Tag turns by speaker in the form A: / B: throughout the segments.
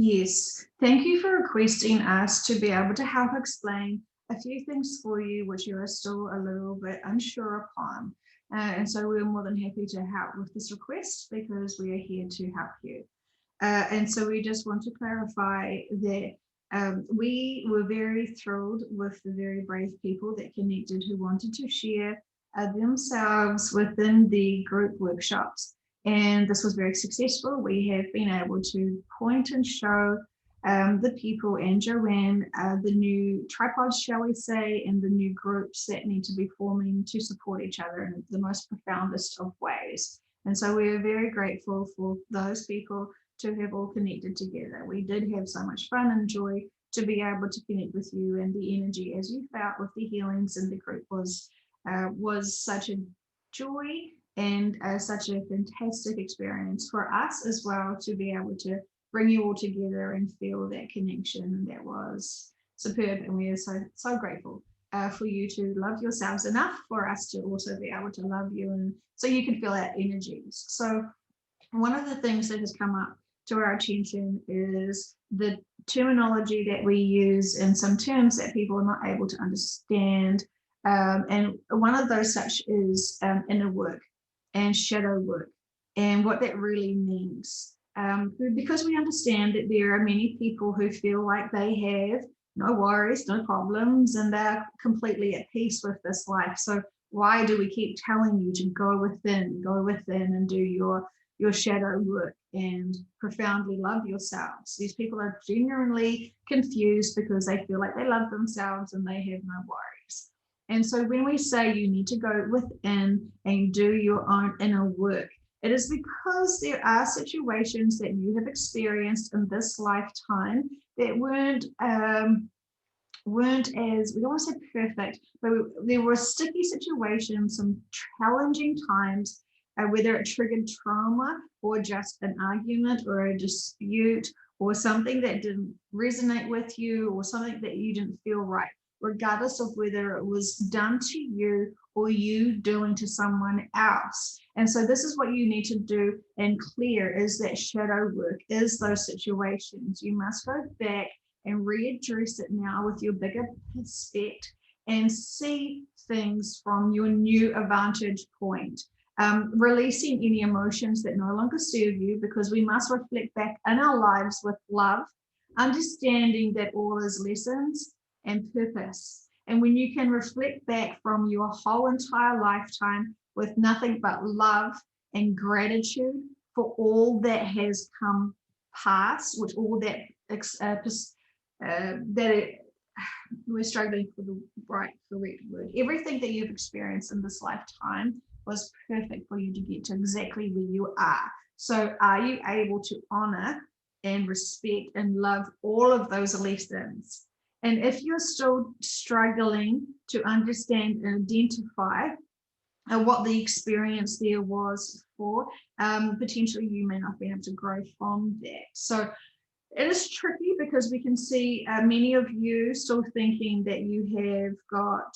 A: Yes, thank you for requesting us to be able to help explain a few things for you which you are still a little bit unsure upon. And so we're more than happy to help with this request because we are here to help you. And so we just want to clarify that we were very thrilled with the very brave people that connected who wanted to share themselves within the group workshops. And this was very successful. We have been able to point and show the people and Joanne the new tripods, shall we say, and the new groups that need to be forming to support each other in the most profoundest of ways. And so we are very grateful for those people to have all connected together. We did have so much fun and joy to be able to connect with you, and the energy as you felt with the healings in the group was such a joy and such a fantastic experience for us as well to be able to bring you all together and feel that connection. That was superb, and we are so grateful for you to love yourselves enough for us to also be able to love you, and so you can feel our energies. So one of the things that has come up to our attention is the terminology that we use and some terms that people are not able to understand. And one of those such is inner work and shadow work, and what that really means. Because we understand that there are many people who feel like they have no worries, no problems, and they're completely at peace with this life. So why do we keep telling you to go within and do your shadow work and profoundly love yourselves? These people are genuinely confused because they feel like they love themselves and they have no worries. And so when we say you need to go within and do your own inner work, it is because there are situations that you have experienced in this lifetime that weren't as, we don't want to say perfect, but there were sticky situations, some challenging times, whether it triggered trauma or just an argument or a dispute or something that didn't resonate with you or something that you didn't feel right, regardless of whether it was done to you or you doing to someone else. And so this is what you need to do and clear is that shadow work, is those situations. You must go back and readdress it now with your bigger perspective and see things from your new vantage point. Releasing any emotions that no longer serve you, because we must reflect back in our lives with love, understanding that all is lessons and purpose. And when you can reflect back from your whole entire lifetime with nothing but love and gratitude for all that has come past, which all that we're struggling for the right, correct word. Everything that you've experienced in this lifetime was perfect for you to get to exactly where you are. So are you able to honor and respect and love all of those lessons? And if you're still struggling to understand and identify what the experience there was for, potentially you may not be able to grow from that. So it is tricky because we can see many of you still thinking that you have got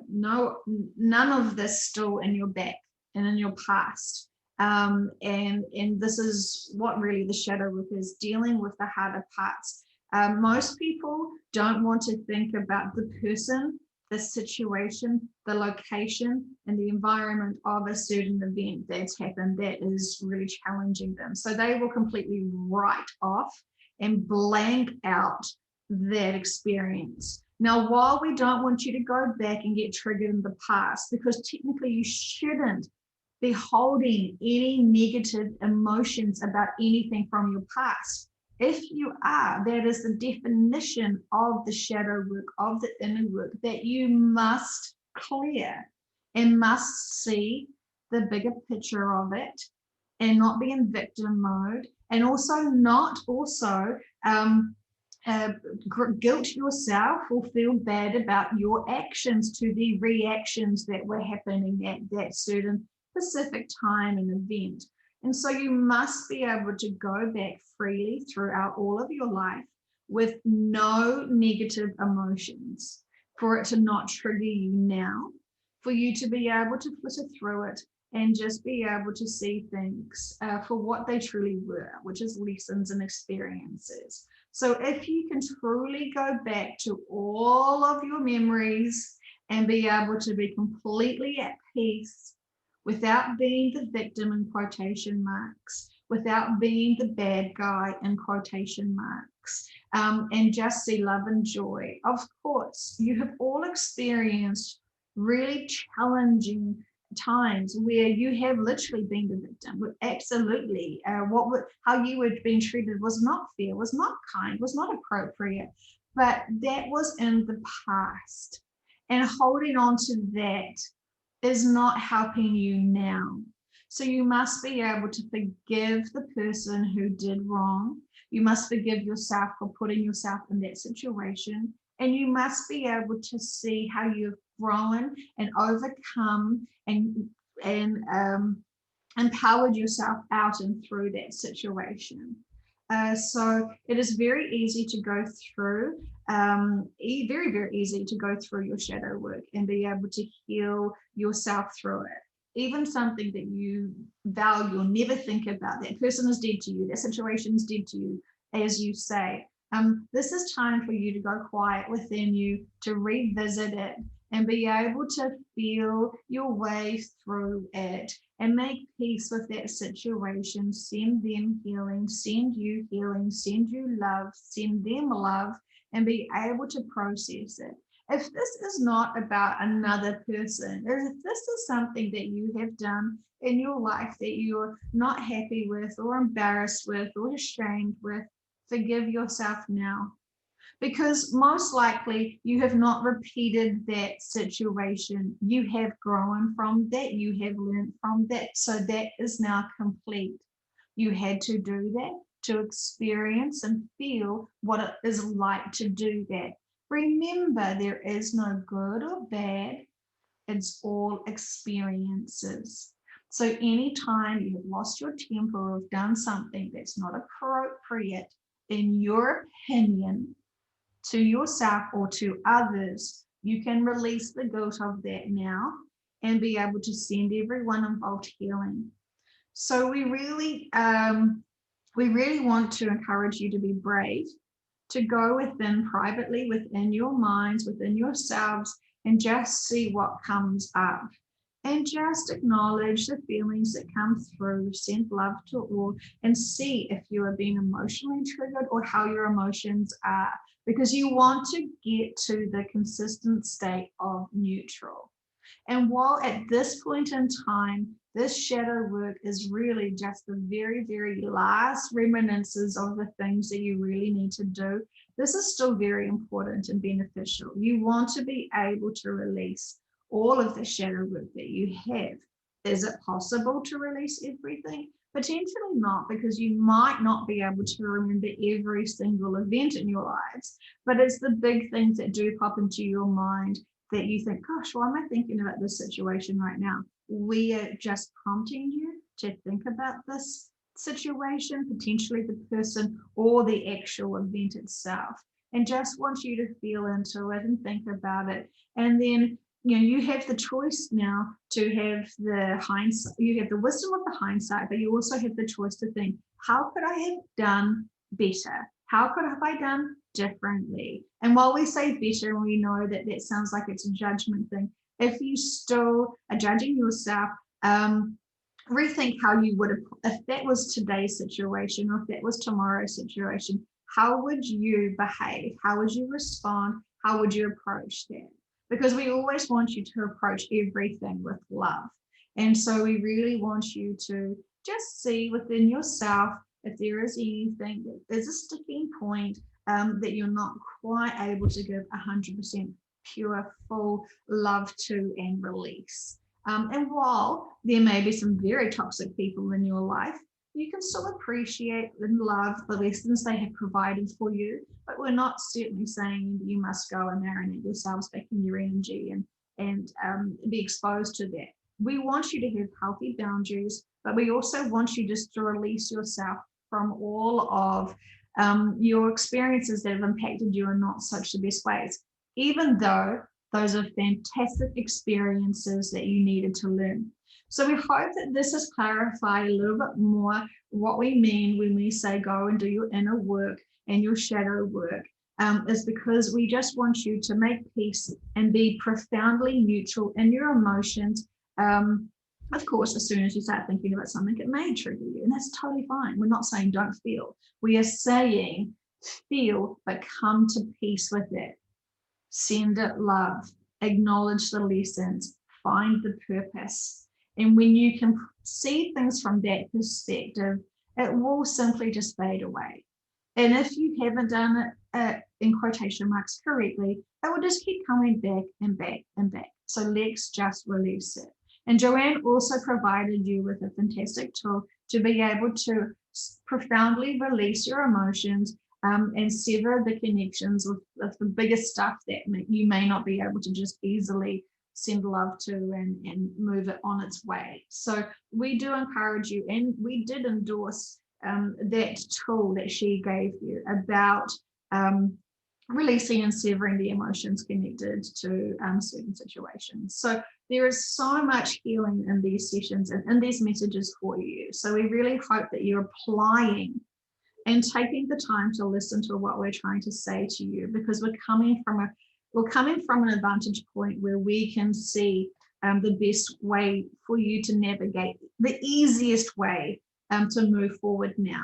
A: none of this still in your back and in your past. And this is what really the shadow work is, dealing with the harder parts. Most people don't want to think about the person, the situation, the location, and the environment of a certain event that's happened that is really challenging them. So they will completely write off and blank out that experience. Now, while we don't want you to go back and get triggered in the past, because technically you shouldn't be holding any negative emotions about anything from your past. If you are, that is the definition of the shadow work, of the inner work that you must clear and must see the bigger picture of it and not be in victim mode, and also not guilt yourself or feel bad about your actions to the reactions that were happening at that certain specific time and event. And so you must be able to go back freely throughout all of your life with no negative emotions, for it to not trigger you now, for you to be able to flitter through it and just be able to see things for what they truly were, which is lessons and experiences. So if you can truly go back to all of your memories and be able to be completely at peace without being the victim in quotation marks, without being the bad guy in quotation marks, and just see love and joy. Of course, you have all experienced really challenging times where you have literally been the victim. Absolutely, how you were being treated was not fair, was not kind, was not appropriate, but that was in the past, and holding on to that is not helping you now. So you must be able to forgive the person who did wrong. You must forgive yourself for putting yourself in that situation. And you must be able to see how you've grown and overcome and empowered yourself out and through that situation. So it is very easy to go through, very, very easy to go through your shadow work and be able to heal yourself through it. Even something that you vow you'll never think about, that person is dead to you, that situation is dead to you, as you say. This is time for you to go quiet within you, to revisit it and be able to feel your way through it and make peace with that situation. Send them healing, send you healing, send you love, send them love, and be able to process it. If this is not about another person, if this is something that you have done in your life that you're not happy with or embarrassed with or ashamed with, forgive yourself now. Because most likely you have not repeated that situation. You have grown from that, you have learned from that. So that is now complete. You had to do that to experience and feel what it is like to do that. Remember, there is no good or bad, it's all experiences. So anytime you have lost your temper or have done something that's not appropriate, in your opinion, to yourself or to others, you can release the guilt of that now and be able to send everyone involved healing. So we really want to encourage you to be brave, to go within privately, within your minds, within yourselves, and just see what comes up. And just acknowledge the feelings that come through, send love to all, and see if you are being emotionally triggered or how your emotions are, because you want to get to the consistent state of neutral. And while at this point in time, this shadow work is really just the very, very last reminiscences of the things that you really need to do, this is still very important and beneficial. You want to be able to release all of the shadow work that you have. Is it possible to release everything? Potentially not, because you might not be able to remember every single event in your lives, but it's the big things that do pop into your mind that you think, gosh, why am I thinking about this situation right now? We are just prompting you to think about this situation, potentially the person or the actual event itself, and just want you to feel into it and think about it. And then you have the choice now to have the hindsight, you have the wisdom of the hindsight, but you also have the choice to think, how could I have done better? How could have I done differently? And while we say better, we know that that sounds like it's a judgment thing. If you still are judging yourself, rethink how you would have, if that was today's situation or if that was tomorrow's situation, how would you behave? How would you respond? How would you approach that? Because we always want you to approach everything with love. And so we really want you to just see within yourself if there is anything that is a sticking point that you're not quite able to give 100% pure, full love to and release. And while there may be some very toxic people in your life, you can still appreciate and love the lessons they have provided for you, but we're not certainly saying you must go and marinate yourselves back in your energy and be exposed to that. We want you to have healthy boundaries, but we also want you just to release yourself from all of your experiences that have impacted you in not such the best ways, even though those are fantastic experiences that you needed to learn. So we hope that this has clarified a little bit more what we mean when we say go and do your inner work and your shadow work. Is because we just want you to make peace and be profoundly neutral in your emotions. Of course, as soon as you start thinking about something, it may trigger you, and that's totally fine. We're not saying don't feel. We are saying feel, but come to peace with it. Send it love, acknowledge the lessons, find the purpose. And when you can see things from that perspective, it will simply just fade away. And if you haven't done it in quotation marks correctly, it will just keep coming back and back and back. So let's just release it. And Joanne also provided you with a fantastic tool to be able to profoundly release your emotions and sever the connections with the biggest stuff that you may not be able to just easily send love to and move it on its way. So we do encourage you, and we did endorse that tool that she gave you about releasing and severing the emotions connected to certain situations. So there is so much healing in these sessions and in these messages for you. So we really hope that you're applying and taking the time to listen to what we're trying to say to you, because we're coming from an advantage point where we can see the best way for you to navigate, the easiest way to move forward now.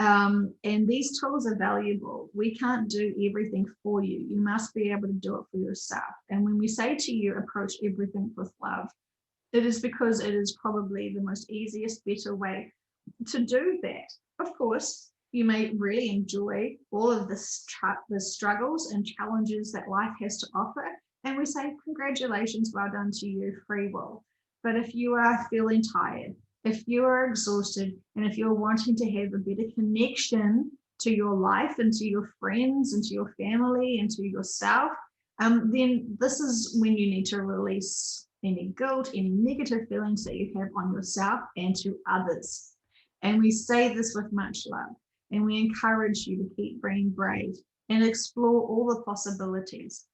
A: And these tools are valuable. We can't do everything for you. You must be able to do it for yourself. And when we say to you, approach everything with love, it is because it is probably the most easiest, better way to do that. Of course, you may really enjoy all of the struggles and challenges that life has to offer. And we say, congratulations, well done to you, free will. But if you are feeling tired, if you are exhausted, and if you're wanting to have a better connection to your life and to your friends and to your family and to yourself, then this is when you need to release any guilt, any negative feelings that you have on yourself and to others. And we say this with much love, and we encourage you to keep being brave and explore all the possibilities.